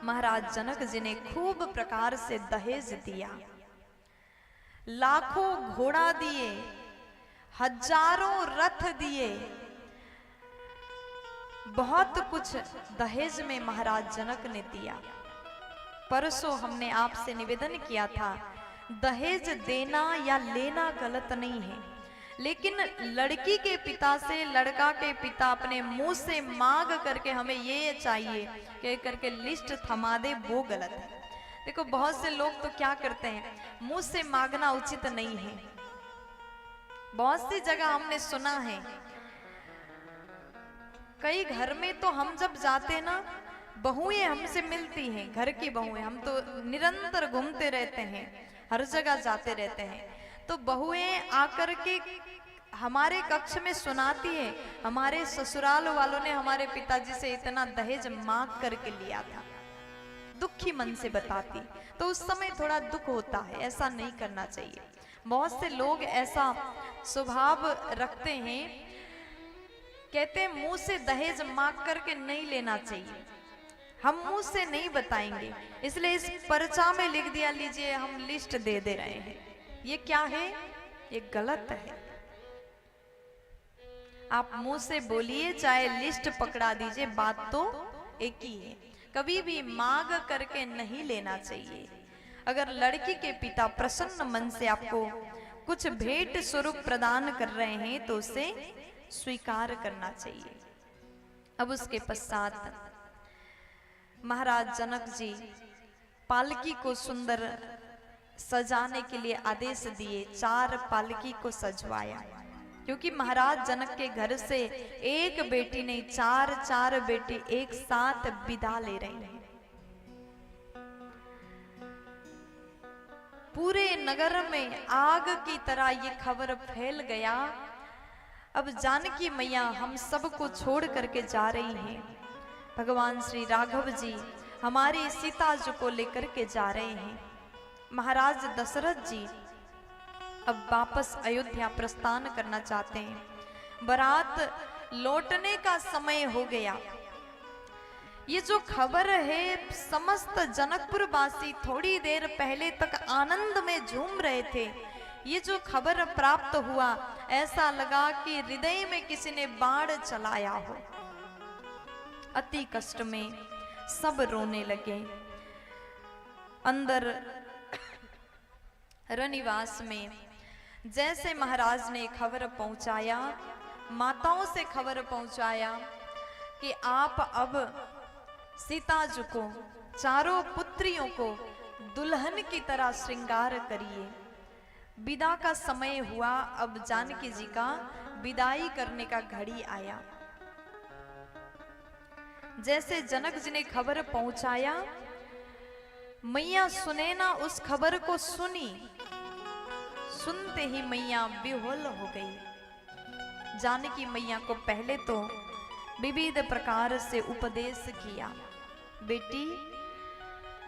महाराज जनक जी ने खूब प्रकार से दहेज दिया, लाखों घोड़ा दिए, हजारों रथ दिए, बहुत कुछ दहेज में महाराज जनक ने दिया। परसों हमने आपसे निवेदन किया था, दहेज देना या लेना गलत नहीं है, लेकिन लड़की के पिता से लड़का के पिता अपने मुंह से मांग करके हमें ये चाहिए कह करके लिस्ट थमा दे, वो गलत है। देखो बहुत से लोग तो क्या करते हैं, मुंह से मांगना उचित नहीं है। बहुत सी जगह हमने सुना है, कई घर में तो हम जब जाते ना, बहुएं हमसे मिलती हैं, घर की बहुएं, हम तो निरंतर घूमते रहते हैं, हर जगह जाते रहते हैं, तो बहुएं आकर के हमारे कक्ष में सुनाती है, हमारे ससुराल वालों ने हमारे पिताजी से इतना दहेज मांग करके लिया था, दुखी मन से बताती, तो उस समय थोड़ा दुख होता है, ऐसा नहीं करना चाहिए। बहुत से लोग ऐसा स्वभाव रखते हैं, कहते हैं मुंह से दहेज मांग करके नहीं लेना चाहिए, हम मुंह से नहीं बताएंगे, इसलिए इस पर्चा में लिख दिया, लीजिए हम लिस्ट दे रहे हैं। ये क्या है? ये गलत है। आप मुंह से बोलिए चाहे लिस्ट पकड़ा दीजिए, बात तो एक ही है। कभी भी मांग करके नहीं लेना चाहिए। अगर लड़की के पिता प्रसन्न मन से आपको कुछ भेंट स्वरूप प्रदान कर रहे हैं तो उसे स्वीकार करना चाहिए। अब उसके पश्चात महाराज जनक जी पालकी को सुंदर सजाने के लिए आदेश दिए, 4 पालकी को सजवाया, क्योंकि महाराज जनक के घर से एक बेटी नहीं, 4 बेटी एक साथ विदा ले रही हैं। पूरे नगर में आग की तरह ये खबर फैल गया, अब जानकी मैया हम सबको छोड़ करके जा रही हैं, भगवान श्री राघव जी हमारी सीता जी को लेकर के जा रहे हैं। महाराज दशरथ जी अब वापस अयोध्या प्रस्थान करना चाहते हैं, बारात लौटने का समय हो गया। ये जो खबर है, समस्त जनकपुर वासी थोड़ी देर पहले तक आनंद में झूम रहे थे, ये जो खबर प्राप्त हुआ, ऐसा लगा कि हृदय में किसी ने बाण चलाया हो। अति कष्ट में सब रोने लगे। अंदर रनिवास में जैसे महाराज ने खबर पहुंचाया, माताओं से खबर पहुंचाया कि आप अब सीता जी को, 4 पुत्रियों को दुल्हन की तरह श्रृंगार करिए। विदा का समय हुआ, अब जानकी जी का विदाई करने का घड़ी आया। जैसे जनक जी ने खबर पहुंचाया, मैया सुनैना उस खबर को सुनी, सुनते ही मैया विह्वल हो गई। जानकी मैया को पहले तो विविध प्रकार से उपदेश किया, बेटी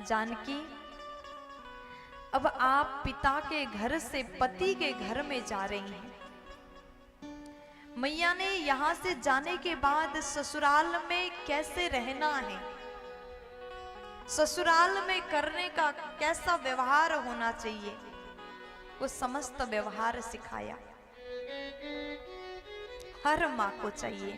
जानकी, अब आप पिता के घर से पति के घर में जा रही हैं। मैया ने यहां से जाने के बाद ससुराल में कैसे रहना है, ससुराल में करने का कैसा व्यवहार होना चाहिए, वो समस्त व्यवहार सिखाया। हर माँ को चाहिए,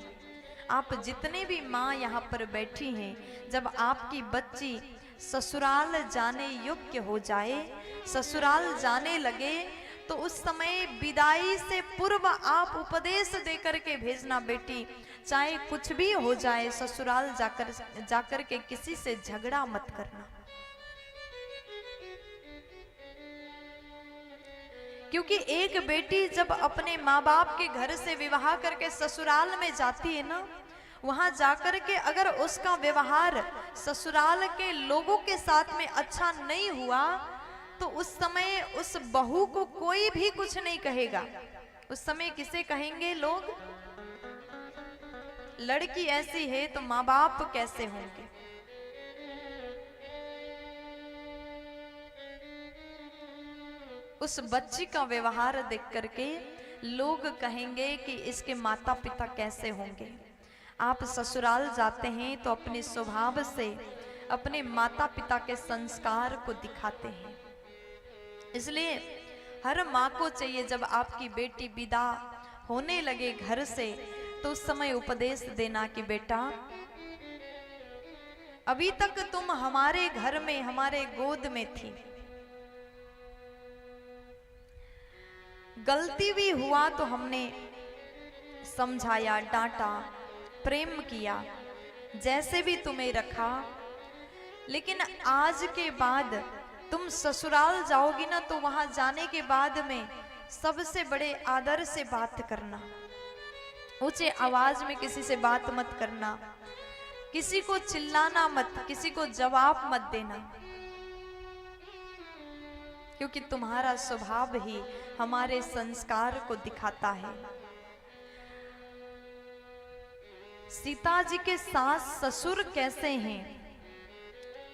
आप जितने भी माँ यहाँ पर बैठी हैं, जब आपकी बच्ची ससुराल जाने योग्य हो जाए, ससुराल जाने लगे, तो उस समय विदाई से पूर्व आप उपदेश देकर के भेजना, बेटी चाहे कुछ भी हो जाए, ससुराल जाकर के किसी से झगड़ा मत करना। क्योंकि एक बेटी जब अपने माँ बाप के घर से विवाह करके ससुराल में जाती है ना, वहां जाकर के अगर उसका व्यवहार ससुराल के लोगों के साथ में अच्छा नहीं हुआ, तो उस समय उस बहू को कोई भी कुछ नहीं कहेगा। उस समय किसे कहेंगे लोग? लड़की ऐसी है तो माँ बाप कैसे होंगे। उस बच्ची का व्यवहार देख करके लोग कहेंगे कि इसके माता पिता कैसे होंगे। आप ससुराल जाते हैं तो अपने स्वभाव से अपने माता पिता के संस्कार को दिखाते हैं। इसलिए हर माँ को चाहिए जब आपकी बेटी विदा होने लगे घर से तो उस समय उपदेश देना कि बेटा अभी तक तुम हमारे घर में हमारे गोद में थी, गलती भी हुआ तो हमने समझाया, डांटा, प्रेम किया, जैसे भी तुम्हें रखा, लेकिन आज के बाद तुम ससुराल जाओगी ना तो वहां जाने के बाद में सबसे बड़े आदर से बात करना, ऊंचे आवाज में किसी से बात मत करना, किसी को चिल्लाना मत, किसी को जवाब मत देना, क्योंकि तुम्हारा स्वभाव ही हमारे संस्कार को दिखाता है। सीता जी के सास ससुर कैसे हैं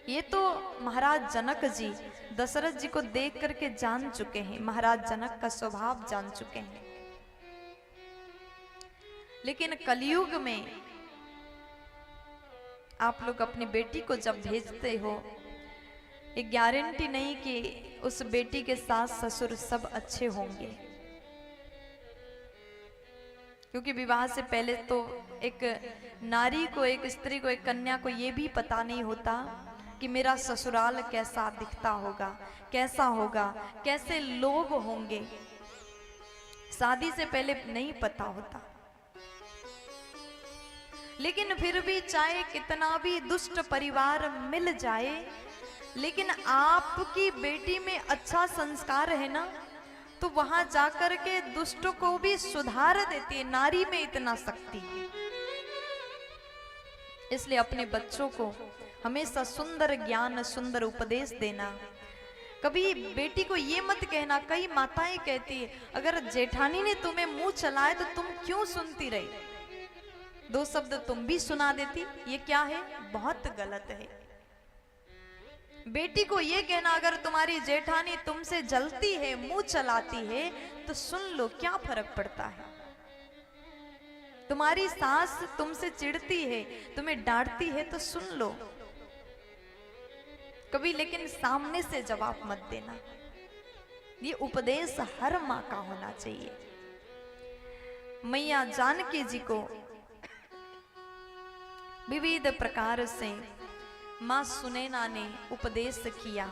ये तो महाराज जनक जी दशरथ जी को देख करके जान चुके हैं, महाराज जनक का स्वभाव जान चुके हैं। लेकिन कलयुग में आप लोग अपनी बेटी को जब भेजते हो, ये गारंटी नहीं कि उस बेटी के सास ससुर सब अच्छे होंगे, क्योंकि विवाह से पहले तो एक नारी को, एक स्त्री को, एक कन्या को ये भी पता नहीं होता कि मेरा ससुराल कैसा दिखता होगा, कैसा होगा, कैसे लोग होंगे, शादी से पहले नहीं पता होता। लेकिन फिर भी चाहे कितना भी दुष्ट परिवार मिल जाए, लेकिन आपकी बेटी में अच्छा संस्कार है ना, तो वहां जाकर के दुष्ट को भी सुधार देती है। नारी में इतना शक्ति है। इसलिए अपने बच्चों को हमेशा सुंदर ज्ञान, सुंदर उपदेश देना। कभी बेटी को ये मत कहना, कई माताएं कहती है अगर जेठानी ने तुम्हें मुंह चलाए तो तुम क्यों सुनती रही, दो शब्द तुम भी सुना देती, ये क्या है, बहुत गलत है। बेटी को ये कहना अगर तुम्हारी जेठानी तुमसे जलती है, मुंह चलाती है तो सुन लो, क्या फर्क पड़ता है। तुम्हारी सास तुमसे चिढ़ती है, तुम्हें डांटती है तो सुन लो कभी, लेकिन सामने से जवाब मत देना। ये उपदेश हर माँ का होना चाहिए। मैया जानकी जी को विविध प्रकार से मां सुनैना ने उपदेश किया।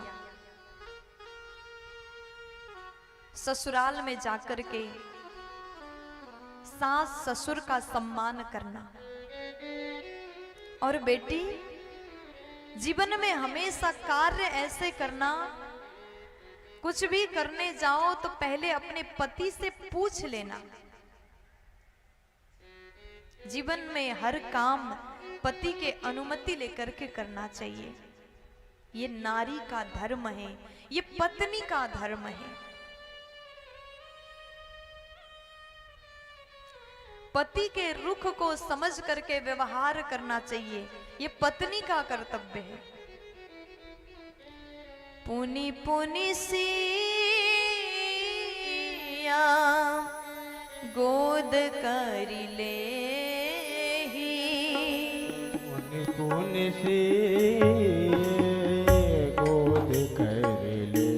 ससुराल में जाकर के सास ससुर का सम्मान करना, और बेटी जीवन में हमेशा कार्य ऐसे करना, कुछ भी करने जाओ तो पहले अपने पति से पूछ लेना। जीवन में हर काम पति के अनुमति लेकर के करना चाहिए। ये नारी का धर्म है, ये पत्नी का धर्म है। पति के रुख को समझ करके व्यवहार करना चाहिए, ये पत्नी का कर्तव्य है। पुनि पुनि सिया गोद कर ले, पुनि गोद कर ले,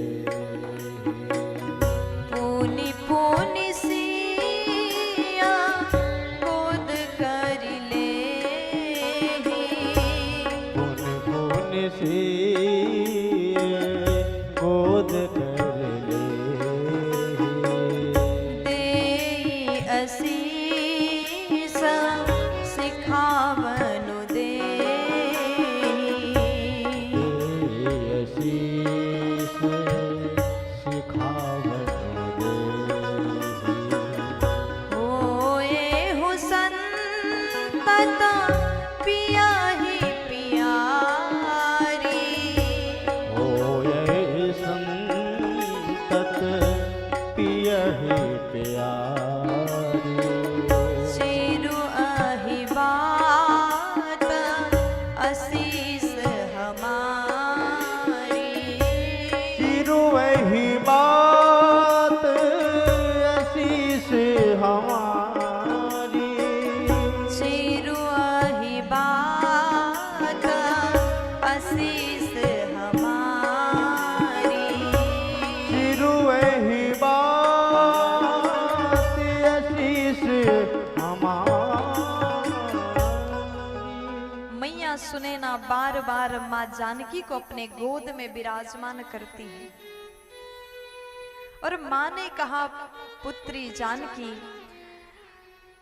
पुनि पुनि सिया गोद कर ले, पुनि पुनि गोद कर ले, देई असीस सिखावनु दे, आशीष सिखावनु दे, होए हो संतत पिया ही प्यारी, यमुना बार बार माँ जानकी को अपने गोद में विराजमान करती है और माँ ने कहा, पुत्री जानकी,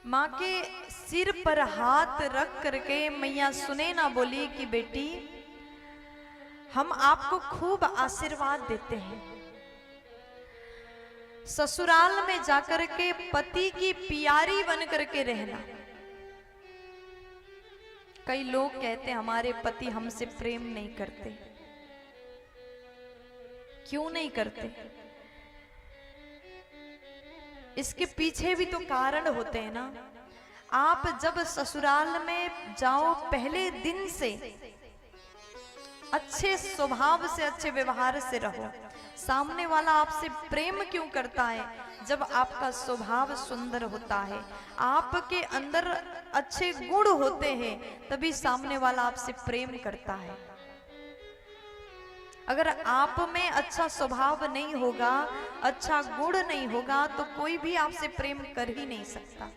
माँ के सिर पर हाथ रख करके मैया सुनैना बोली कि बेटी, हम आपको खूब आशीर्वाद देते हैं। ससुराल में जाकर के पति की प्यारी बन करके रहना। कई लोग कहते हैं हमारे पति हमसे प्रेम नहीं करते। क्यों नहीं करते? इसके पीछे भी तो कारण होते हैं ना। आप जब ससुराल में जाओ, पहले दिन से अच्छे स्वभाव से, अच्छे व्यवहार से रहो। सामने वाला आपसे प्रेम क्यों करता है? जब आपका स्वभाव सुंदर होता है, आपके अंदर अच्छे गुण होते हैं, तभी सामने वाला आपसे प्रेम करता है। अगर आप में अच्छा स्वभाव नहीं होगा, अच्छा गुण नहीं होगा, तो कोई भी आपसे प्रेम कर ही नहीं सकता।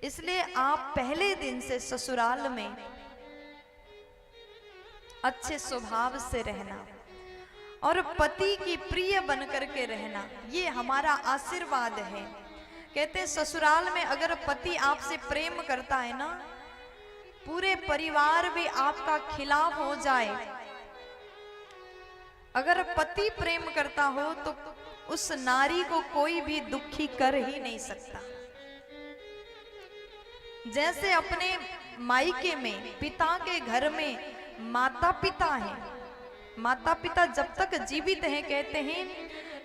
इसलिए आप पहले दिन से ससुराल में अच्छे स्वभाव से रहना और पति की प्रिय बनकर के रहना, ये हमारा आशीर्वाद है। कहते ससुराल में अगर पति आपसे प्रेम करता है ना, पूरे परिवार भी आपका खिलाफ हो जाए। अगर पति प्रेम करता हो तो उस नारी को कोई भी दुखी कर ही नहीं सकता। जैसे अपने मायके में, पिता के घर में माता पिता है, माता पिता जब तक जीवित हैं, कहते हैं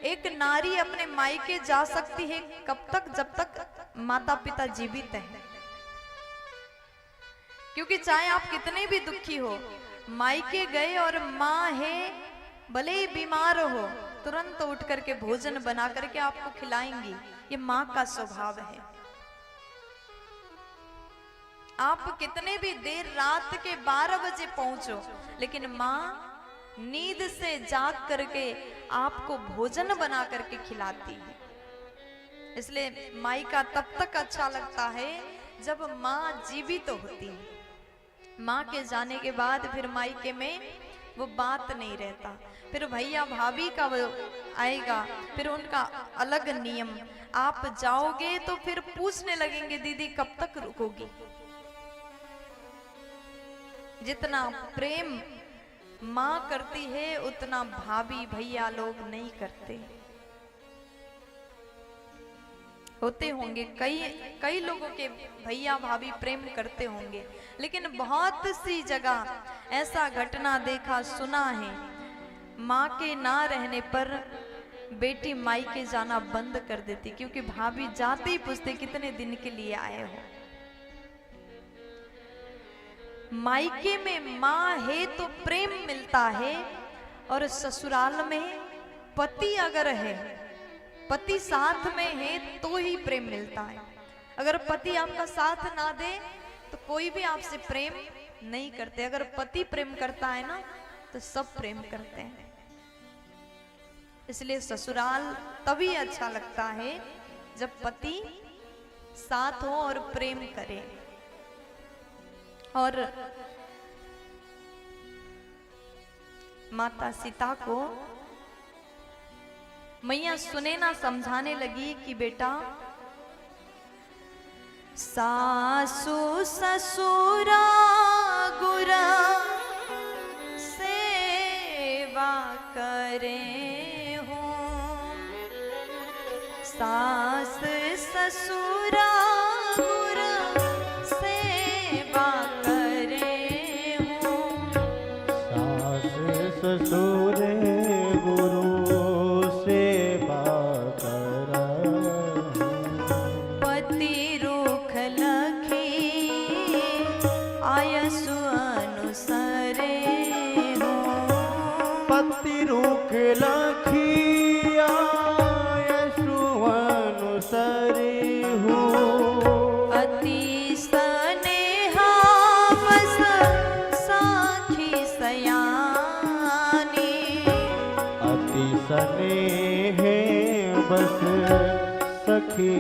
एक नारी अपने मायके जा सकती है कब तक? जब तक माता पिता जीवित हैं। क्योंकि चाहे आप कितने भी दुखी हो, मायके गए और माँ है, भले ही बीमार हो, तुरंत उठ करके भोजन बना करके आपको खिलाएंगी। ये माँ का स्वभाव है। आप कितने भी देर रात के 12 बजे पहुंचो, लेकिन माँ नींद से जाग करके आपको भोजन बना करके खिलाती है। इसलिए माई का तब तक अच्छा लगता है जब माँ जीवित तो होती है। माँ के जाने के बाद फिर मायके में वो बात नहीं रहता। फिर भैया भाभी का वो आएगा, फिर उनका अलग नियम। आप जाओगे तो फिर पूछने लगेंगे, दीदी कब तक रुकोगी? जितना प्रेम माँ करती है उतना भाभी भैया लोग नहीं करते। होते होंगे कई लोगों के भैया भाभी प्रेम करते होंगे, लेकिन बहुत सी जगह ऐसा घटना देखा सुना है, माँ के ना रहने पर बेटी मायके जाना बंद कर देती, क्योंकि भाभी जाते ही पूछते कितने दिन के लिए आए हो। मायके में माँ है तो प्रेम मिलता है, और ससुराल में पति अगर है, पति साथ में है तो ही प्रेम मिलता है। अगर पति आपका साथ ना दे तो कोई भी आपसे प्रेम नहीं करते। अगर पति प्रेम करता है ना तो सब प्रेम करते हैं। इसलिए ससुराल तभी अच्छा लगता है जब पति साथ हो और प्रेम करे। और माता सीता को मैया सुनैना समझाने लगी कि बेटा, सासु ससुरा गुरा सेवा करे हो, सास ससुरा गुरा सेवा करे हो, सास ससुर गुरु सेवा करहु, पति रूख लखी आयसु अनुसरे हो, पति रुख लखी आयसु अनुसरे हो, अति स्नेहा बस साखी सयानी, अति स्नेह बस सखी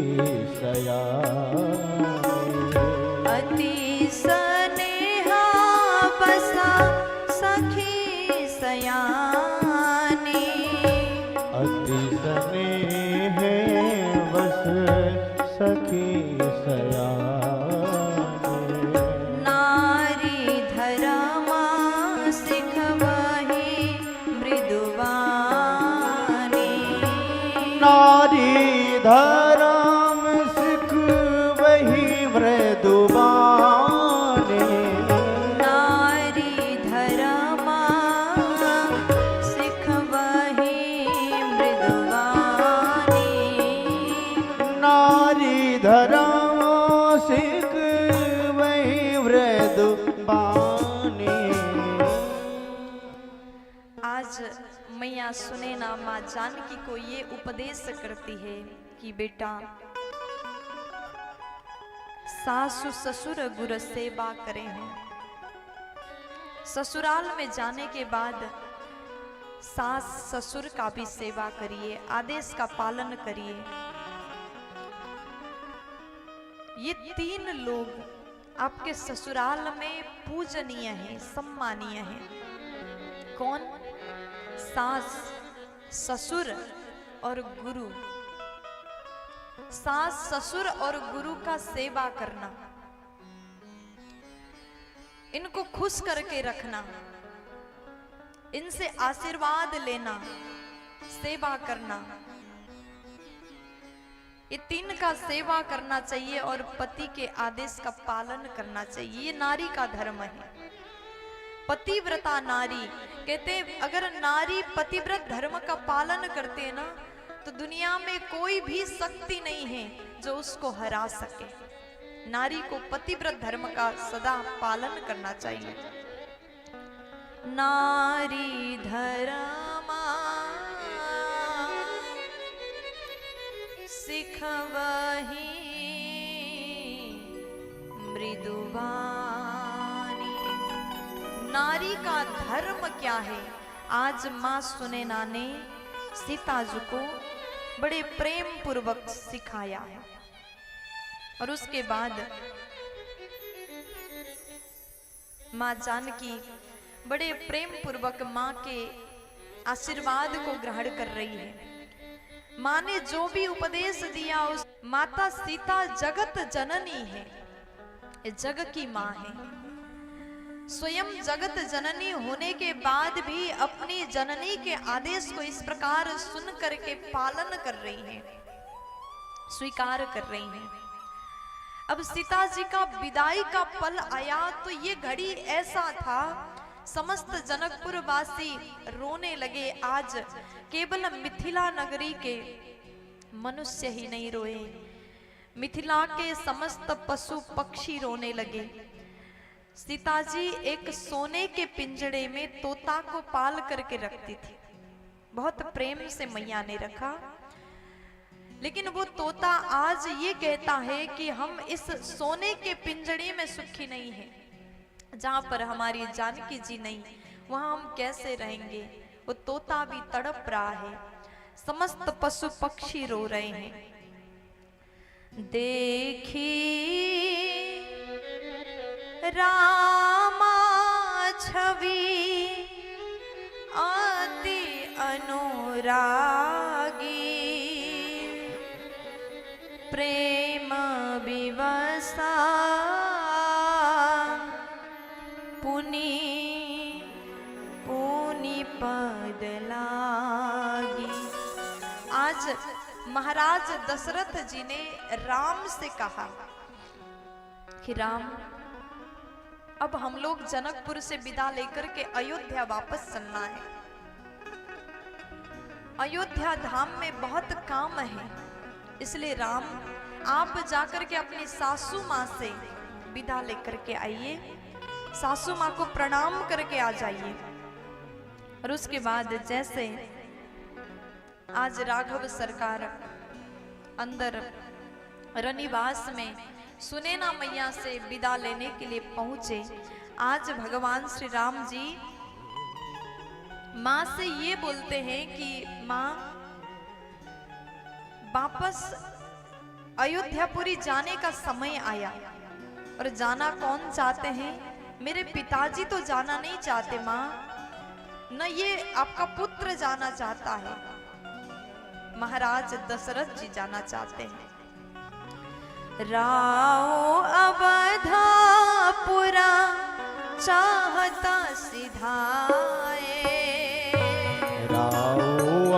सयानी, अति अति स्नेहा बसा सखी सयानी। अति स्नेह बस सखी सयानी। नारी धर्मा सिखवहि मृदुवानी। नारी धर्म सिख वही मृदुबानी। नारी धर्मा सिखवहि मृदुवानी। नारी धर्म सिख वही मृदुबानी। आज मैया सुने ना माँ जानकी को ये उपदेश करती है कि बेटा सासु ससुर गुरु सेवा करें हैं। ससुराल में जाने के बाद सास ससुर का भी सेवा करिए, आदेश का पालन करिए। ये तीन लोग आपके ससुराल में पूजनीय हैं, सम्मानीय हैं। कौन? सास, ससुर और गुरु। सास ससुर और गुरु का सेवा करना, इनको खुश करके रखना, इनसे आशीर्वाद लेना, सेवा करना, ये तीन का सेवा करना चाहिए और पति के आदेश का पालन करना चाहिए। ये नारी का धर्म है। पतिव्रता नारी कहते हैं, अगर नारी पतिव्रत धर्म का पालन करते हैं ना, तो दुनिया में कोई भी शक्ति नहीं है जो उसको हरा सके। नारी को पतिव्रत धर्म का सदा पालन करना चाहिए। नारी धर्मा सिखवहि मृदुवानी। नारी का धर्म क्या है? आज माँ सुनैना ने सीता जी को बड़े प्रेम पूर्वक सिखाया है। और उसके बाद माँ जानकी बड़े प्रेम पूर्वक माँ के आशीर्वाद को ग्रहण कर रही है। माँ ने जो भी उपदेश दिया, उस माता सीता जगत जननी है, ये जग की माँ है। स्वयं जगत जननी होने के बाद भी अपनी जननी के आदेश को इस प्रकार सुन करके पालन कर रही है, स्वीकार कर रही है। अब सीता जी का विदाई का पल आया तो ये घड़ी ऐसा था, समस्त जनकपुर वासी रोने लगे। आज केवल मिथिला नगरी के मनुष्य ही नहीं रोए, मिथिला के समस्त पशु पक्षी रोने लगे। सीता जी एक सोने के पिंजड़े में तोता को पाल करके रखती थी, बहुत प्रेम से मैया ने रखा। लेकिन वो तोता आज ये कहता है कि हम इस सोने के पिंजड़े में सुखी नहीं हैं, जहां पर हमारी जानकी जी नहीं, वहां हम कैसे रहेंगे। वो तोता भी तड़प रहा है, समस्त पशु पक्षी रो रहे हैं। देखी रामा छवि अति अनुरागी, प्रेम विवसा पुनि पुनि पद लागी। आज महाराज दशरथ जी ने राम से कहा कि राम, अब हम लोग जनकपुर से विदा लेकर के अयोध्या वापस चलना है। अयोध्या धाम में बहुत काम है, इसलिए राम आप जाकर के अपनी सासू माँ से विदा लेकर के आइए, सासू माँ को प्रणाम करके आ जाइए। और उसके बाद जैसे आज राघव सरकार अंदर रनिवास में सुनैना मैया से विदा लेने के लिए पहुंचे, आज भगवान श्री राम जी माँ से ये बोलते हैं कि माँ, वापस अयोध्यापुरी जाने का समय आया। और और जाना कौन चाहते हैं? मेरे पिताजी तो जाना नहीं चाहते माँ, न ये आपका पुत्र जाना चाहता है, महाराज दशरथ जी जाना चाहते हैं। राओ अवधापुरा चाहता सिधाए, राओ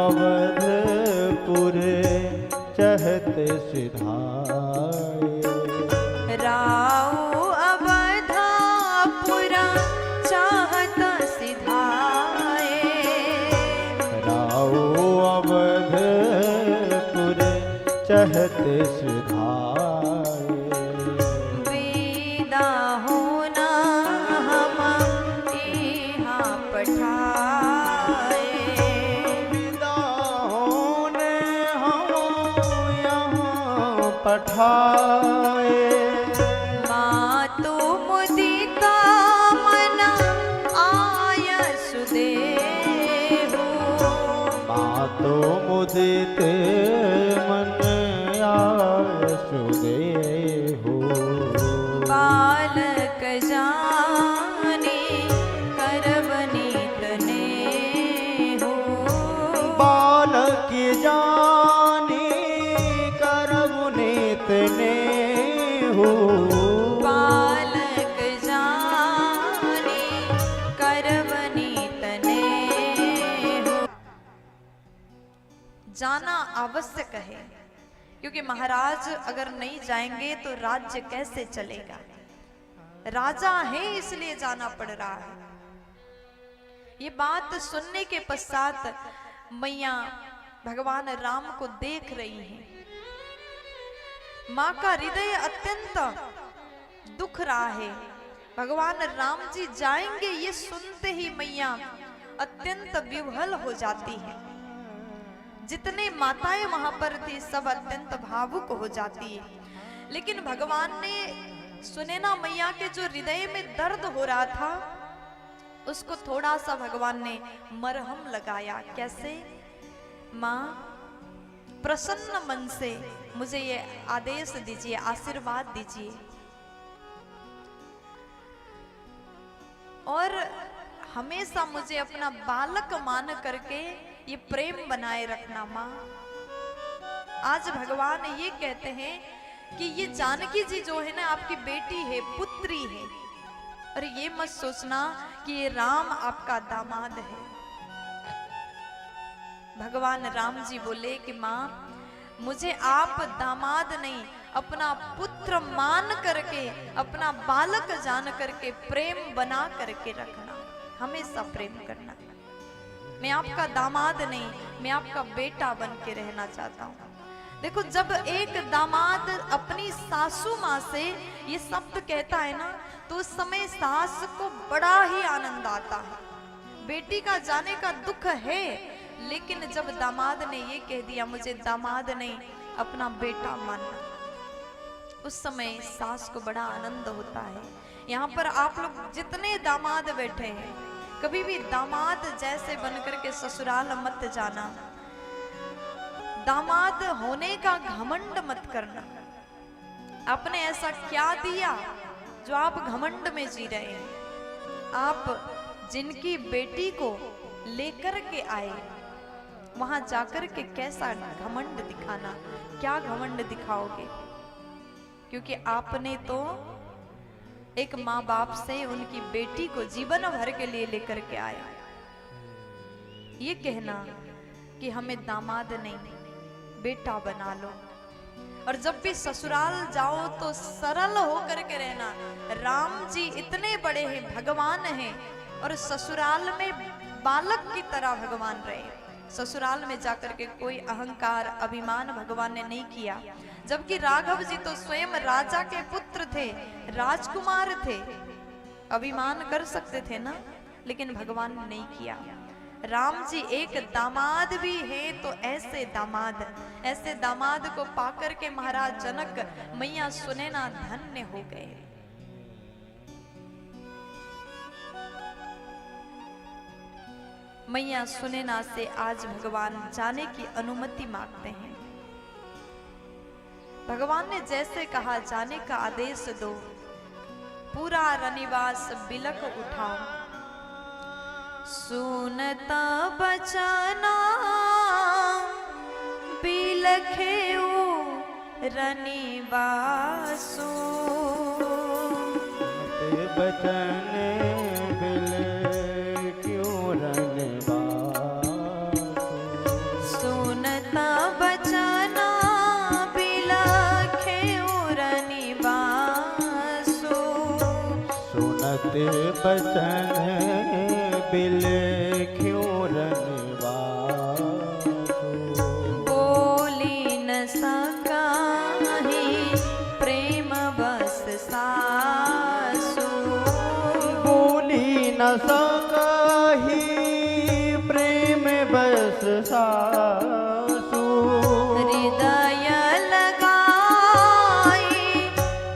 अवधपुर चहत सिधाए, राओ अवधापुरा चाहता सिधाए, राओ अवधपुर चहत सिधाए, वेदा होना हम यहाँ पठाए, विदा होने हम यहाँ पठाए, मातु मुदिता मन आय सुदेहु, मातो मुदित मन आयसुदेहु, बालक जाने करवनीत नेहु, बालक जानी करबुनीत नेहु, बालक जाने करवनीत नेहु। जाना आवश्यक है, क्योंकि महाराज अगर नहीं जाएंगे तो राज्य कैसे चलेगा? राजा है इसलिए जाना पड़ रहा है। ये बात सुनने के पश्चात मैया भगवान राम को देख रही हैं। माँ का हृदय अत्यंत दुख रहा है। भगवान राम जी जाएंगे ये सुनते ही मैया अत्यंत विह्वल हो जाती है। जितने माताएं वहां पर थी सब अत्यंत भावुक हो जाती है। लेकिन भगवान ने सुनैना मैया के जो हृदय में दर्द हो रहा था उसको थोड़ा सा भगवान ने मरहम लगाया। कैसे? माँ प्रसन्न मन से मुझे ये आदेश दीजिए, आशीर्वाद दीजिए और हमेशा मुझे अपना बालक मान करके ये प्रेम बनाए रखना माँ। आज भगवान ये कहते हैं कि ये जानकी जी जो है ना आपकी बेटी है, पुत्री है, और ये मत सोचना कि ये राम आपका दामाद है। भगवान राम जी बोले कि माँ मुझे आप दामाद नहीं अपना पुत्र मान करके, अपना बालक जान करके प्रेम बना करके रखना, हमेशा प्रेम करना। मैं आपका दामाद नहीं, मैं आपका बेटा बन के रहना चाहता हूँ। देखो जब एक दामाद अपनी सासू माँ से ये शब्द कहता है ना तो उस समय सास को बड़ा ही आनंद आता है। बेटी का जाने का दुख है, लेकिन जब दामाद ने ये कह दिया मुझे दामाद नहीं अपना बेटा मानना, उस समय सास को बड़ा आनंद होता है। यहाँ पर आप लोग जितने दामाद बैठे हैं कभी भी दामाद जैसे बनकर के ससुराल मत जाना। दामाद होने का घमंड मत करना। आपने ऐसा क्या दिया जो आप घमंड में जी रहे हैं? आप जिनकी बेटी को लेकर के आए वहां जाकर के कैसा घमंड दिखाना? क्या घमंड दिखाओगे? क्योंकि आपने तो एक माँ बाप से उनकी बेटी को जीवन भर के लिए लेकर के आया। ये कहना कि हमें दामाद नहीं बेटा बना लो, और जब भी ससुराल जाओ तो सरल होकर के रहना। राम जी इतने बड़े हैं, भगवान हैं, और ससुराल में बालक की तरह भगवान रहे। ससुराल में जाकर के कोई अहंकार अभिमान भगवान ने नहीं किया। जबकि राघव जी तो स्वयं राजा के पुत्र थे, राजकुमार थे, अभिमान कर सकते थे ना, लेकिन भगवान ने नहीं किया। राम जी एक दामाद भी है तो ऐसे दामाद को पाकर के महाराज जनक मैया सुनैना धन्य हो गए। मैया सुनैना से आज भगवान जाने की अनुमति मांगते हैं। भगवान ने जैसे कहा जाने का आदेश दो, पूरा रनिवास बिलक उठा। सुनता बचना बिलखे रनिवासो, बचन बिल क्यों रनिवासो। सुनता बचना बिलखे रनिवासो, सुनत बचन बिल क्यों रनिवासो। बोली न सकाहि प्रेम बस सासु, बोली न सकहि प्रेम बस सासु। हृदय लगाई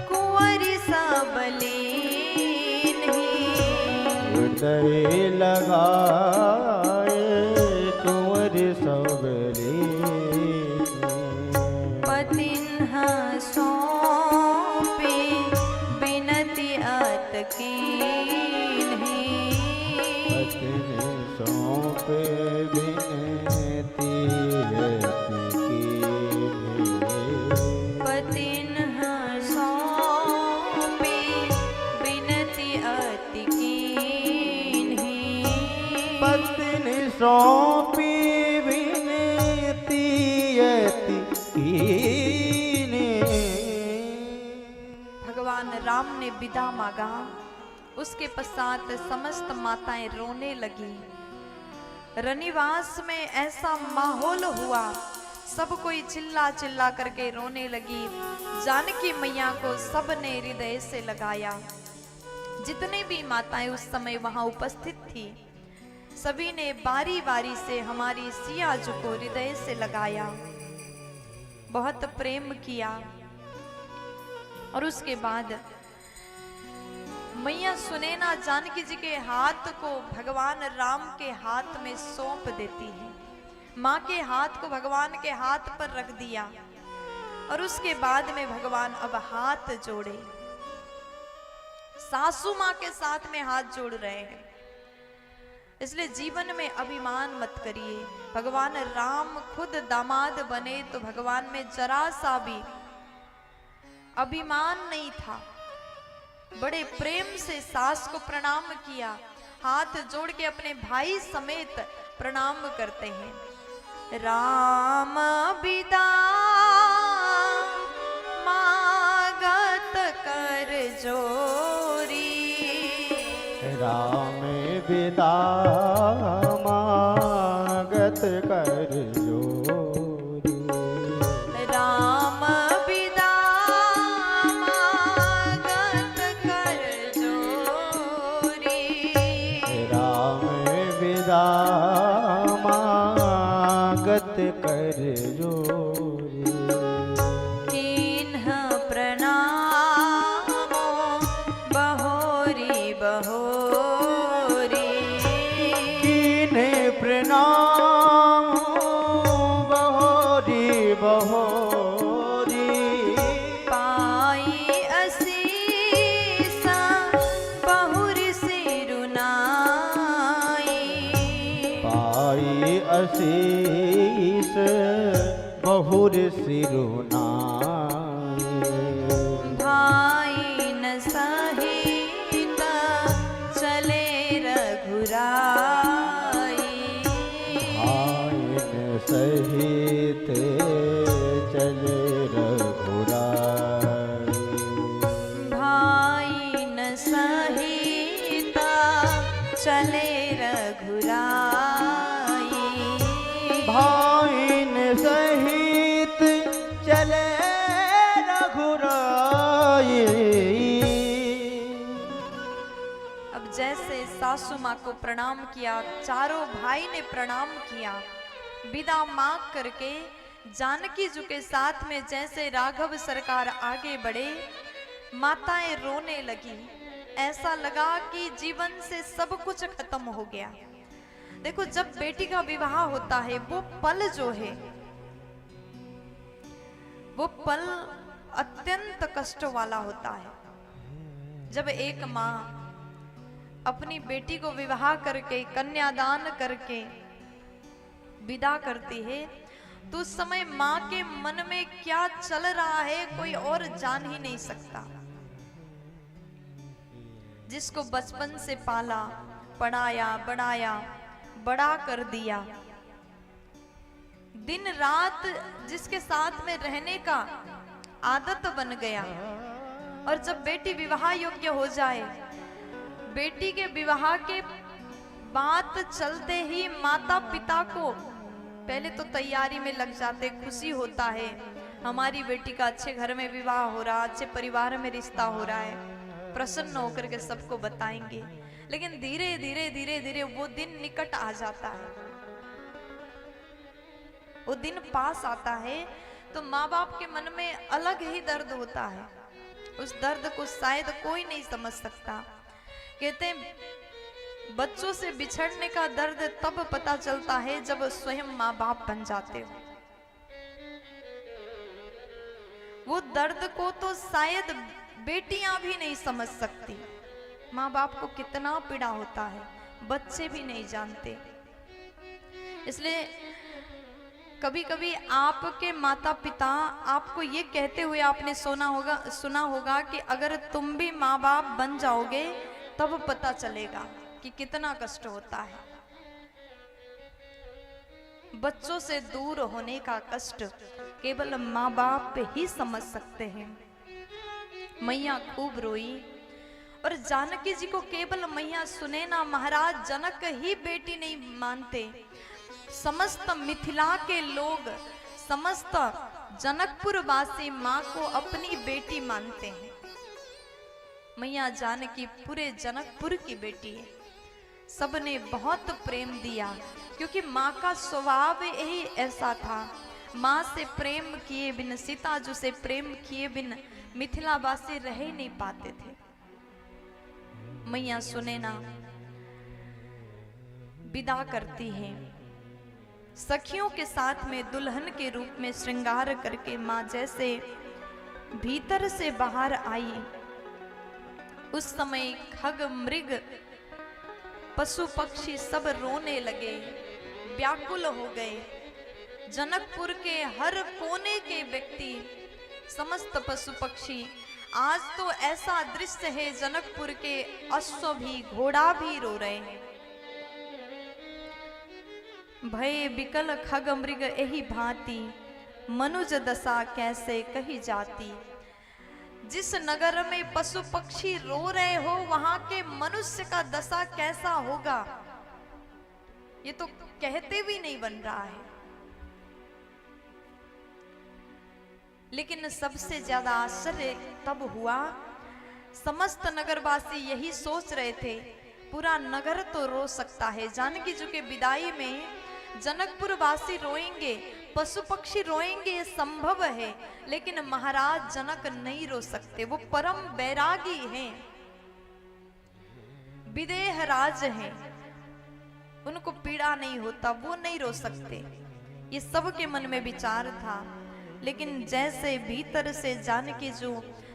कुंवरी सबलीन, हृदय लगाए कुंवर सबली। पतिन्ह सौंपे बिनती अत कीन्हि, पत्नी सौंपे बिनती अति कीन्हि। पतिन्ह सौंपे बिनती अति कीन्हि, पत्नी सौंपी बिनती अति कीन्हि। भगवान राम ने विदा मांगा। उसके पश्चात समस्त माताएं रोने लगी। रनिवास में ऐसा माहौल हुआ, सब कोई चिल्ला चिल्ला करके रोने लगी। जानकी मैया को सबने हृदय से लगाया। जितने भी माताएं उस समय वहां उपस्थित थी, सभी ने बारी बारी से हमारी सिया जी को हृदय से लगाया, बहुत प्रेम किया। और उसके बाद मैया सुनैना जानकी जी के हाथ को भगवान राम के हाथ में सौंप देती है। माँ के हाथ को भगवान के हाथ पर रख दिया और उसके बाद में भगवान अब हाथ जोड़े, सासू माँ के साथ में हाथ जोड़ रहे हैं। इसलिए जीवन में अभिमान मत करिए। भगवान राम खुद दामाद बने तो भगवान में जरा सा भी अभिमान नहीं था। बड़े प्रेम से सास को प्रणाम किया, हाथ जोड़ के अपने भाई समेत प्रणाम करते हैं। राम बिदा मागत कर जोरी, राम विदा मागत कर जोरी। राम बिदा मागत कर जोरी, राम विदा मागत कर जोरी। किन्ह प्रणामो बहोरी बहोरी, कीन्हे प्रणाम बहोरी बहोरी। पाई असीसा बहुरी सिरुनाई, पाई असीस बहुर सिरुनाई। भाई न सहित चले रघुराई, आयन सहित चले रघुराई। भाई न सहित चले रघुराई, भाइन सहित चले रघुराई। अब जैसे सासू माँ को प्रणाम किया, चारों भाई ने प्रणाम किया, विदा मांग करके जानकी जी के साथ में जैसे राघव सरकार आगे बढ़े, माताएं रोने लगी। ऐसा लगा कि जीवन से सब कुछ खत्म हो गया। देखो, जब बेटी का विवाह होता है, वो पल जो है, वो पल अत्यंत कष्ट वाला होता है। जब एक माँ अपनी बेटी को विवाह करके कन्यादान करके विदा करती है, तो उस समय माँ के मन में क्या चल रहा है कोई और जान ही नहीं सकता। जिसको बचपन से पाला, पढ़ाया, बढ़ाया, बड़ा कर दिया, दिन रात जिसके साथ में रहने का आदत बन गया, और जब बेटी विवाह योग्य हो जाए, बेटी के विवाह के बात चलते ही माता पिता को पहले तो तैयारी में लग जाते, खुशी होता है हमारी बेटी का अच्छे घर में विवाह हो रहा, अच्छे परिवार में रिश्ता हो रहा है, प्रसन्न होकर के सबको बताएंगे। लेकिन धीरे धीरे धीरे धीरे वो दिन निकट आ जाता है, वो दिन पास आता है, तो माँ बाप के मन में अलग ही दर्द होता है। उस दर्द को शायद कोई नहीं समझ सकता। कहते हैं बच्चों से बिछड़ने का दर्द तब पता चलता है जब स्वयं माँ बाप बन जाते हो। वो दर्द को तो शायद बेटियां भी नहीं समझ सकती, माँ बाप को कितना पीड़ा होता है बच्चे भी नहीं जानते। इसलिए कभी कभी आपके माता पिता आपको ये कहते हुए आपने सुना होगा कि अगर तुम भी माँ बाप बन जाओगे तब पता चलेगा कि कितना कष्ट होता है। बच्चों से दूर होने का कष्ट केवल माँ बाप ही समझ सकते हैं। मैया खूब रोई, और जानकी जी को केवल मैया सुने ना, महाराज जनक ही बेटी नहीं मानते, समस्त मिथिला के लोग, समस्त जनकपुर वासी माँ को अपनी बेटी मानते हैं। मैया जानकी पूरे जनकपुर की बेटी है, सबने बहुत प्रेम दिया, क्योंकि माँ का स्वभाव यही ऐसा था। माँ से प्रेम किए बिन, सीता जी से प्रेम किए बिन मिथिलावासी रह ही नहीं पाते थे। मैया सुने ना विदा करती है, सखियों के साथ में दुल्हन के रूप में श्रृंगार करके माँ जैसे भीतर से बाहर आई, उस समय खग मृग पशु पक्षी सब रोने लगे, व्याकुल हो गए। जनकपुर के हर कोने के व्यक्ति, समस्त पशु पक्षी, आज तो ऐसा दृश्य है जनकपुर के अश्व भी, घोड़ा भी रो रहे हैं। भय बिकल खग मृग यही भांति, मनुज दशा कैसे कही जाती। जिस नगर में पशु पक्षी रो रहे हो वहां के मनुष्य का दशा कैसा होगा, ये तो कहते भी नहीं बन रहा है। लेकिन सबसे ज्यादा आश्चर्य तब हुआ, समस्त नगरवासी यही सोच रहे थे, पूरा नगर तो रो सकता है, जानकी जी के विदाई में जनकपुर वासी रोएंगे, पशु पक्षी रोएंगे, ये संभव है, लेकिन महाराज जनक नहीं रो सकते, वो परम बैरागी हैं, विदेह राज हैं, उनको पीड़ा नहीं होता, वो नहीं रो सकते। ये सबके मन में विचार था। लेकिन जैसे भीतर से जानकी जो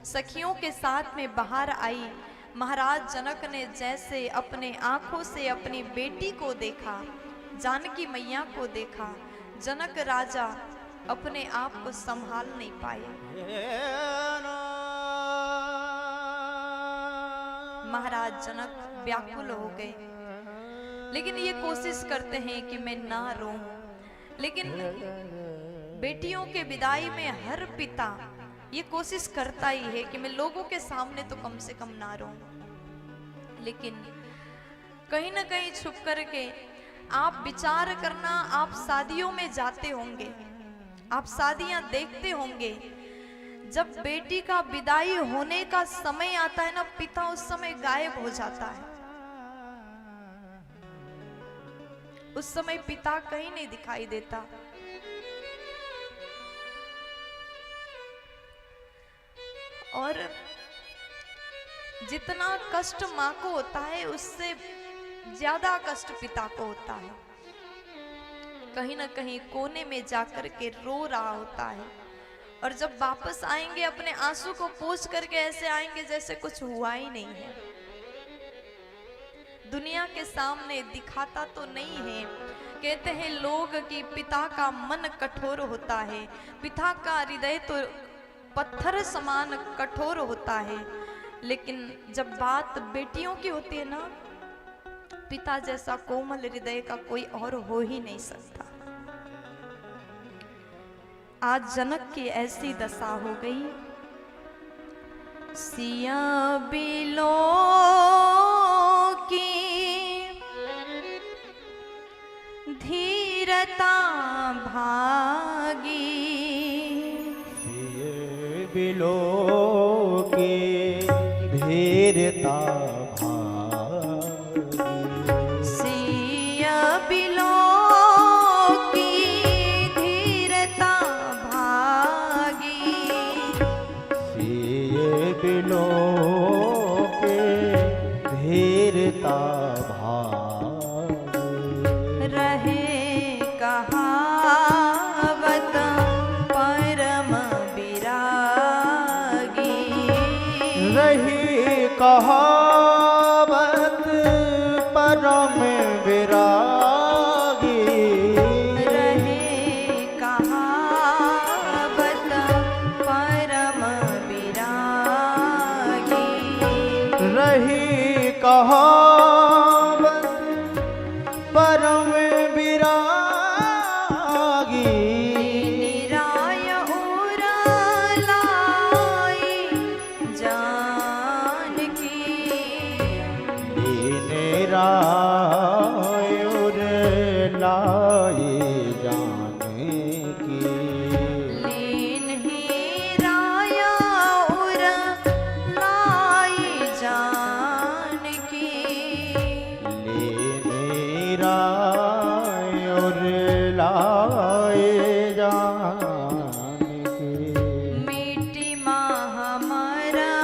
सखियों के साथ में बाहर आई, महाराज जनक ने जैसे अपने आंखों से अपनी बेटी को देखा, जानकी मैया को देखा, जनक राजा अपने आप को संभाल नहीं पाए। महाराज जनक व्याकुल हो गए, लेकिन ये कोशिश करते हैं कि मैं ना रोऊं। लेकिन बेटियों के विदाई में हर पिता ये कोशिश करता ही है कि मैं लोगों के सामने तो कम से कम ना रोऊं। लेकिन कहीं ना कहीं छुप करके आप विचार करना, आप शादियों में जाते होंगे, आप शादियां देखते होंगे, जब बेटी का विदाई होने का समय आता है ना, पिता उस समय गायब हो जाता है। उस समय पिता कहीं नहीं दिखाई देता। और जितना कष्ट माँ को होता है उससे ज्यादा कष्ट पिता को होता है। कहीं ना कहीं कोने में जाकर के रो रहा होता है, और जब वापस आएंगे अपने आंसू को पोंछ करके ऐसे आएंगे जैसे कुछ हुआ ही नहीं है। दुनिया के सामने दिखाता तो नहीं है। कहते हैं लोग कि पिता का मन कठोर होता है, पिता का हृदय तो पत्थर समान कठोर होता है, लेकिन जब बात बेटियों की होती है ना, पिता जैसा कोमल हृदय का कोई और हो ही नहीं सकता। आज जनक की ऐसी दशा हो गई। सिया बिलो की धीरता भागी, सिए बिलो की धीरता भागी, सिया बिलो की धीरता भागी, सिए बिलो के धीरता भागी, रहे कहावत परम विरागी, रही कहावत परम विरागी, रहे कहावत परम विरागी, रही कहावत परम विरागी, निराय उरालाई जानकी, निरायुर लाई जाने की, लीन ही राया उरालाई जानकी, निरायुर लाई जाने की, मिट्टी माह हमारा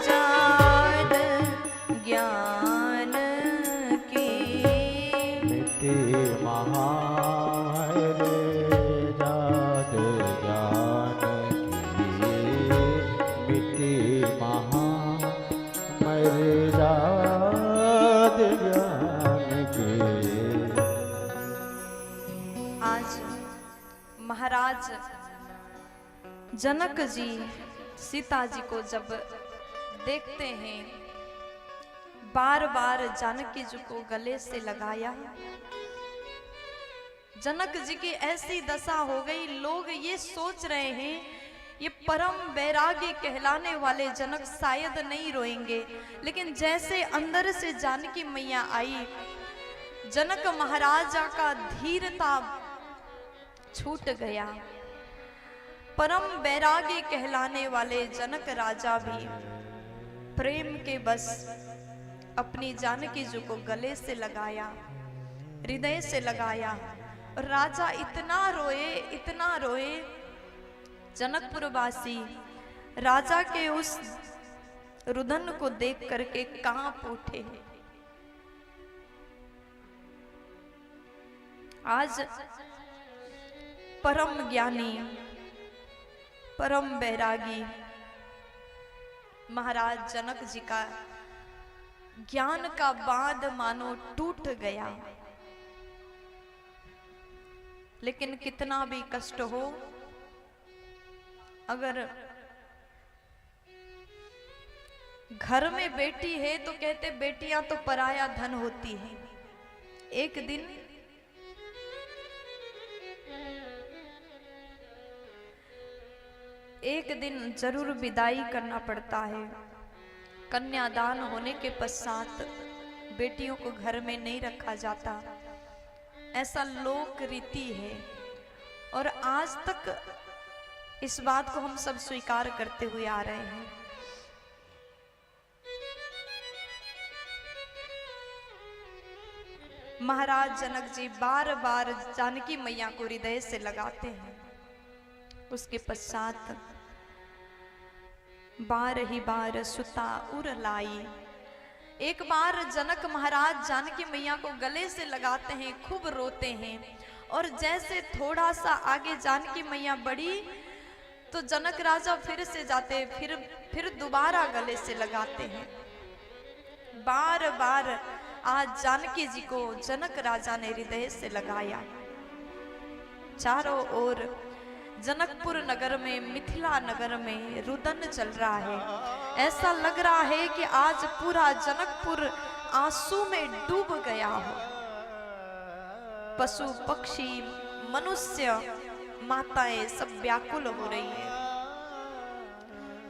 जाद ज्ञान की, मिट्टी महार जात ज्ञान की, मिट्टी महार जात ज्ञान की। आज महाराज जनक जी सीता जी को जब देखते हैं, बार बार जानकी जी को गले से लगाया। जनक जी की ऐसी दशा हो गई, लोग ये सोच रहे हैं ये परम बैरागी कहलाने वाले जनक शायद नहीं रोएंगे, लेकिन जैसे अंदर से जानकी मैया आई, जनक महाराजा का धीरता छूट गया। परम बैरागी कहलाने वाले जनक राजा भी प्रेम के बस अपनी जानकी जी को गले से लगाया, हृदय से लगाया। और राजा इतना रोए, जनकपुरवासी राजा के उस रुदन को देख करके कांप उठे। आज परम ज्ञानी, परम बैरागी महाराज जनक जी का ज्ञान का बांध मानो टूट गया। लेकिन कितना भी कष्ट हो, अगर घर में बेटी है तो कहते बेटियां तो पराया धन होती हैं। एक दिन जरूर विदाई करना पड़ता है। कन्यादान होने के पश्चात बेटियों को घर में नहीं रखा जाता, ऐसा लोक रीति है। और आज तक इस बात को हम सब स्वीकार करते हुए आ रहे हैं। महाराज जनक जी बार बार जानकी मैया को हृदय से लगाते हैं। उसके पश्चात बार ही बार सुता उर लाई। एक बार जनक महाराज जानकी मैया को गले से लगाते हैं, खूब रोते हैं। और जैसे थोड़ा सा आगे जानकी मैया बढ़ी तो तो जनक राजा फिर से जाते, फिर दोबारा गले से लगाते हैं। बार बार आज जानकी जी को जनक राजा ने हृदय से लगाया। चारों ओर जनकपुर नगर में, मिथिला नगर में रुदन चल रहा है। ऐसा लग रहा है कि आज पूरा जनकपुर आंसू में डूब गया हो। पशु पक्षी मनुष्य माताएं सब व्याकुल हो रही हैं,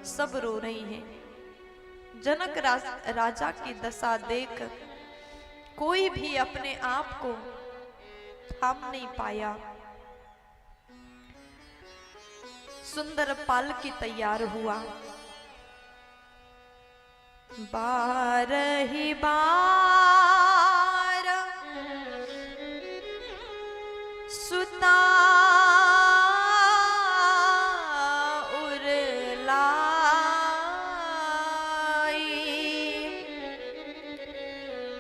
सब रो रही हैं। जनक राजा की दशा देख कोई भी अपने आप को थाम नहीं पाया। सुंदर पालकी तैयार हुआ। बारही बार सुता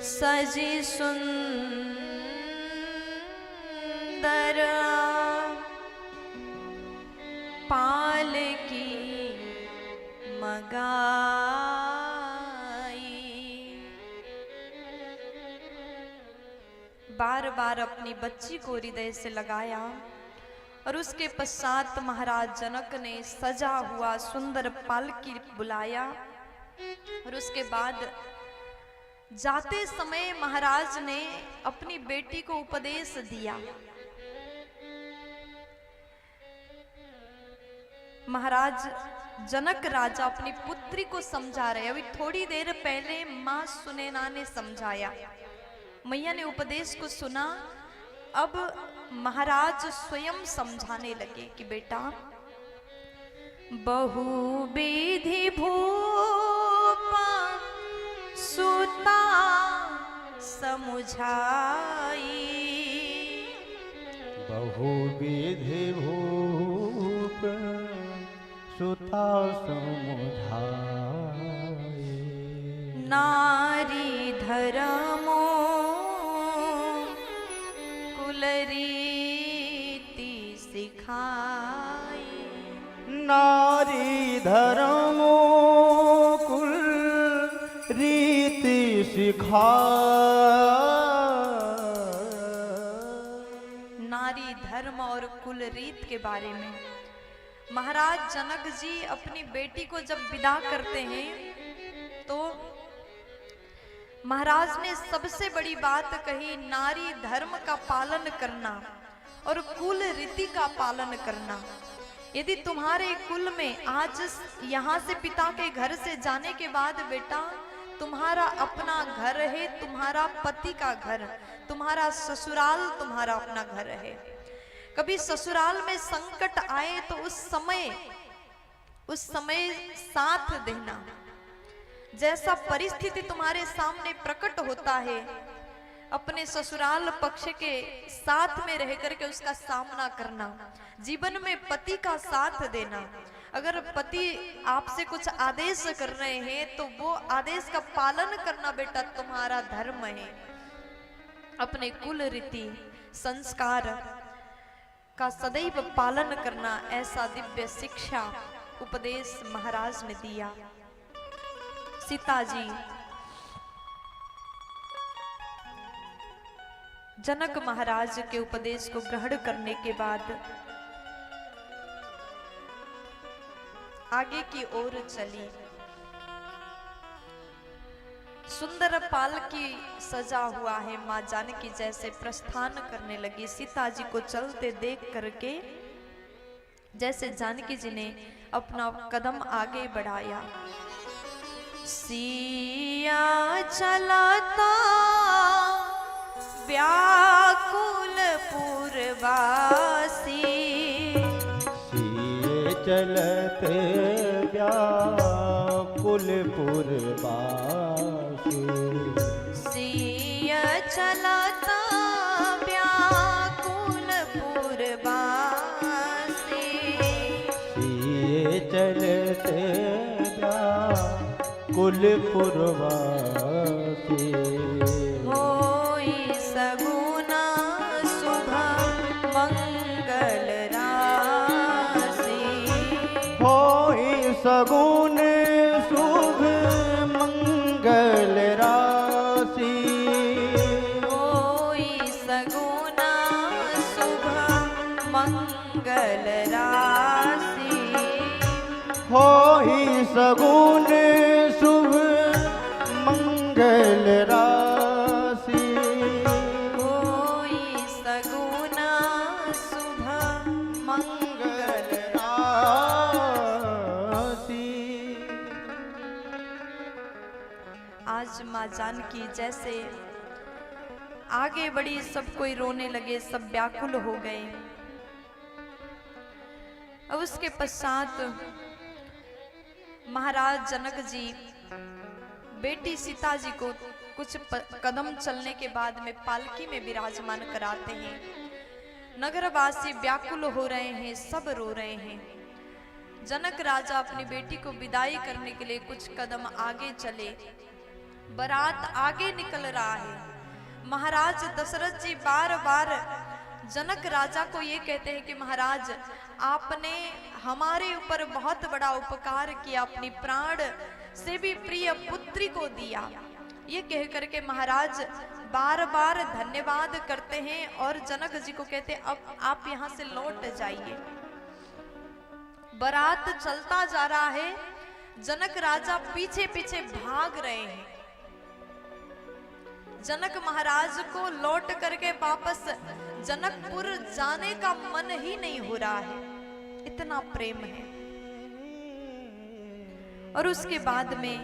सजी सुंदर पालकी मगाई। बार बार अपनी बच्ची को हृदय से लगाया और उसके पश्चात महाराज जनक ने सजा हुआ सुंदर पालकी बुलाया। और उसके बाद जाते समय महाराज ने अपनी बेटी को उपदेश दिया। महाराज जनक राजा अपनी पुत्री को समझा रहे। अभी थोड़ी देर पहले मां सुनैना ने समझाया, मैया ने उपदेश को सुना। अब महाराज स्वयं समझाने लगे कि बेटा, बहुविधि भूपा सुता समुझाई। बहुविधि भूप सुता समुझाई। नारी धर्मो कुलरीति सिखाई। नारी धर्मो कुल रीति नारी धर्म और कुल रीत के बारे में महाराज जनक जी अपनी बेटी को जब विदा करते हैं तो महाराज ने सबसे बड़ी बात कही, नारी धर्म का पालन करना और कुल रीति का पालन करना। यदि तुम्हारे कुल में आज यहाँ से पिता के घर से जाने के बाद बेटा तुम्हारा अपना घर है, तुम्हारा पति का घर, तुम्हारा ससुराल तुम्हारा अपना घर है। कभी ससुराल में संकट आए तो उस समय साथ देना। जैसा परिस्थिति तुम्हारे सामने प्रकट होता है, अपने ससुराल पक्ष के साथ में रह करके उसका सामना करना। जीवन में पति का साथ देना। अगर पति आपसे कुछ आदेश कर रहे हैं तो वो आदेश का पालन करना बेटा तुम्हारा धर्म है। अपने कुल रीति संस्कार का सदैव पालन करना, ऐसा दिव्य शिक्षा उपदेश महाराज ने दिया। सीता जी जनक महाराज के उपदेश को ग्रहण करने के बाद आगे की ओर चली। सुंदर पालकी सजा हुआ है, मां जानकी जैसे प्रस्थान करने लगी। सीता जी को चलते देख करके जैसे जानकी जी ने अपना कदम आगे बढ़ाया। सिया चलता व्याकुल पुरवासी। सिए चलते व्याकुल पुरवासी। सिया चलता व्याकुल पुरवासी। सिए चलते व्याकुल पुरवासी। होई सगुना शुभ मंगल राशि। हो ही सगुन शुभ मंगल राशि। होई सगुना शुभ मंगल राशि। आज माँ जानकी जैसे आगे बढ़ी, सब कोई रोने लगे, सब व्याकुल हो गए। अब उसके पश्चात महाराज जनक जी बेटी सीता जी को कुछ कदम चलने के बाद में पालकी में विराजमान कराते हैं। नगरवासी व्याकुल हो रहे हैं, सब रो रहे हैं। जनक राजा अपनी बेटी को विदाई करने के लिए कुछ कदम आगे चले, बारात आगे निकल रहा है। महाराज दशरथ जी बार बार जनक राजा को ये कहते हैं कि महाराज आपने हमारे ऊपर बहुत बड़ा उपकार किया, अपनी प्राण से भी प्रिय पुत्री को दिया। ये कह करके महाराज बार बार धन्यवाद करते हैं और जनक जी को कहते हैं अब आप यहाँ से लौट जाइए। बारात चलता जा रहा है, जनक राजा पीछे पीछे भाग रहे हैं। जनक महाराज को लौट करके वापस जनकपुर जाने का मन ही नहीं हो रहा है, इतना प्रेम है। और उसके बाद में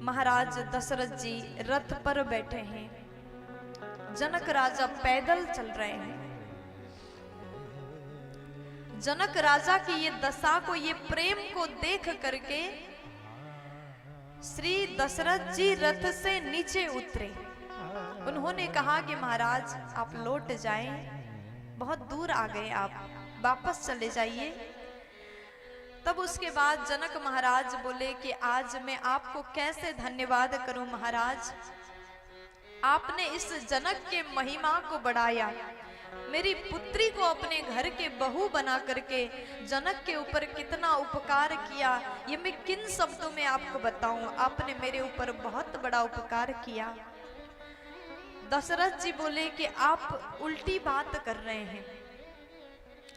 महाराज दशरथ जी रथ पर बैठे हैं, जनक राजा पैदल चल रहे हैं। जनक राजा की ये दशा को, ये प्रेम को देख करके श्री दशरथ जी रथ से नीचे उतरे। उन्होंने कहा कि महाराज आप लौट जाएं, बहुत दूर आ गए, आप वापस चले जाइए। तब उसके बाद जनक महाराज बोले कि आज मैं आपको कैसे धन्यवाद करूं महाराज, आपने इस जनक के महिमा को बढ़ाया, मेरी पुत्री को अपने घर के बहू बना करके जनक के ऊपर कितना उपकार किया, ये मैं किन शब्दों में आपको बताऊं। आपने मेरे ऊपर बहुत बड़ा उपकार किया। दशरथ जी बोले कि आप उल्टी बात कर रहे हैं,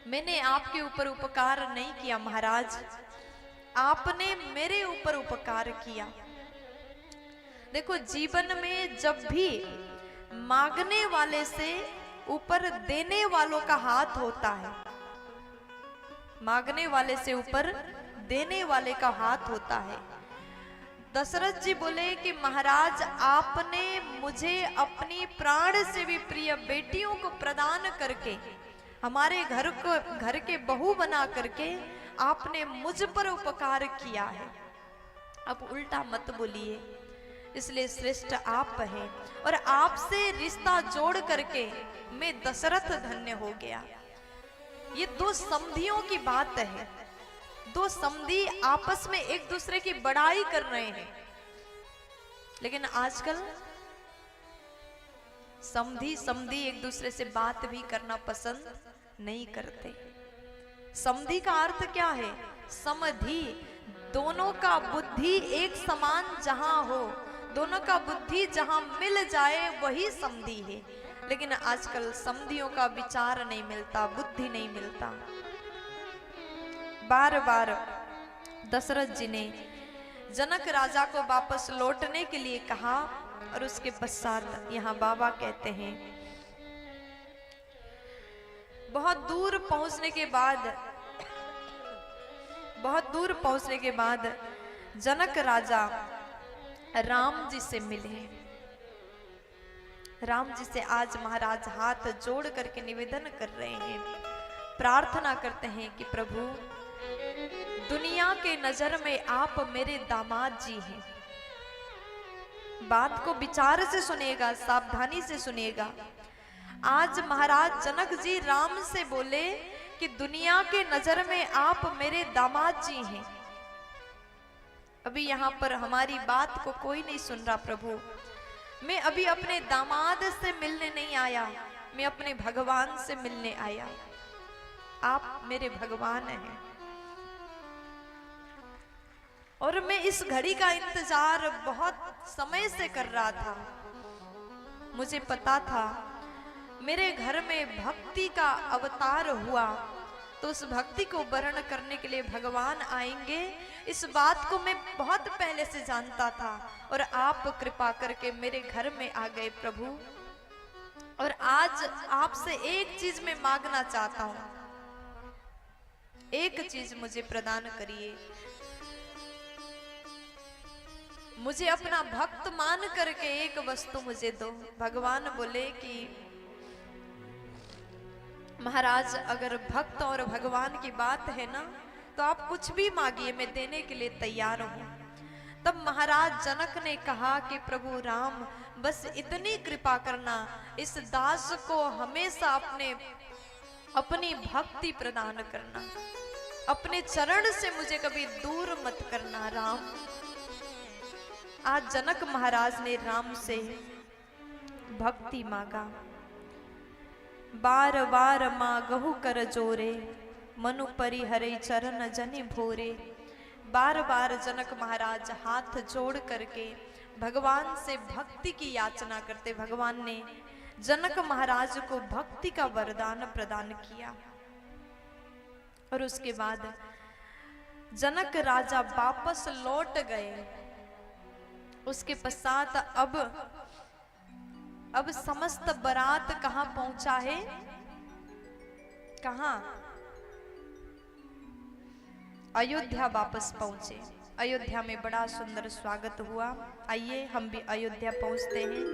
मैंने आपके ऊपर उपकार नहीं किया महाराज, आपने मेरे ऊपर उपकार किया। देखो जीवन में जब भी मांगने वाले से ऊपर देने वालों का हाथ होता है, मांगने वाले से ऊपर देने वाले का हाथ होता है। दशरथ जी बोले कि महाराज आपने मुझे अपनी प्राण से भी प्रिय बेटियों को प्रदान करके, हमारे घर के बहू बना करके आपने मुझ पर उपकार किया है, अब उल्टा मत बोलिए। इसलिए श्रेष्ठ आप हैं और आपसे रिश्ता जोड़ करके मैं दशरथ धन्य हो गया। ये दो समधियों की बात है, दो समधी आपस में एक दूसरे की बड़ाई कर रहे हैं। लेकिन आजकल समधी एक दूसरे से बात भी करना पसंद नहीं करते। समधी का अर्थ क्या है? समधि, दोनों का बुद्धि एक समान जहां हो, दोनों का बुद्धि जहां मिल जाए वही समधी है। लेकिन आजकल समधियों का विचार नहीं मिलता, बुद्धि नहीं मिलता। बार बार दशरथ जी ने जनक राजा को वापस लौटने के लिए कहा और उसके पश्चात यहाँ बाबा कहते हैं, बहुत दूर पहुंचने के बाद जनक राजा राम जी से मिले। राम जी से आज महाराज हाथ जोड़ करके निवेदन कर रहे हैं, प्रार्थना करते हैं कि प्रभु दुनिया के नजर में आप मेरे दामाद जी हैं। बात को विचार से सुनिएगा, सावधानी से सुनिएगा। आज महाराज जनक जी राम से बोले कि दुनिया के नजर में आप मेरे दामाद जी हैं। अभी यहाँ पर हमारी बात को कोई नहीं सुन रहा प्रभु, मैं अभी अपने दामाद से मिलने नहीं आया, मैं अपने भगवान से मिलने आया। आप मेरे भगवान हैं और मैं इस घड़ी का इंतजार बहुत समय से कर रहा था। मुझे पता था मेरे घर में भक्ति का अवतार हुआ तो तो उस भक्ति को वर्ण करने के लिए भगवान आएंगे, इस बात को मैं बहुत पहले से जानता था। और आप कृपा करके मेरे घर में आ गए प्रभु। और आज आपसे एक चीज मैं मांगना चाहता हूं, एक चीज मुझे प्रदान करिए। मुझे अपना भक्त मान करके एक वस्तु मुझे दो। भगवान बोले कि महाराज, अगर भक्त और भगवान की बात है ना, तो आप कुछ भी मांगिए, मैं देने के लिए तैयार हूं। तब महाराज जनक ने कहा कि प्रभु राम, बस इतनी कृपा करना, इस दास को हमेशा अपनी भक्ति प्रदान करना, अपने चरण से मुझे कभी दूर मत करना राम। आज जनक महाराज ने राम से भक्ति मांगा। बार बार मांगहु कर जोरे, मनु परिहरे चरण जनि भोरे। बार बार जनक महाराज हाथ जोड़ करके भगवान से भक्ति की याचना करते। भगवान ने जनक महाराज को भक्ति का वरदान प्रदान किया। और उसके बाद जनक राजा वापस लौट गए। उसके पश्चात अब समस्त बारात कहां पहुंचा है? कहां? अयोध्या वापस पहुंचे। अयोध्या में बड़ा सुंदर स्वागत हुआ। आइए हम भी अयोध्या पहुंचते हैं।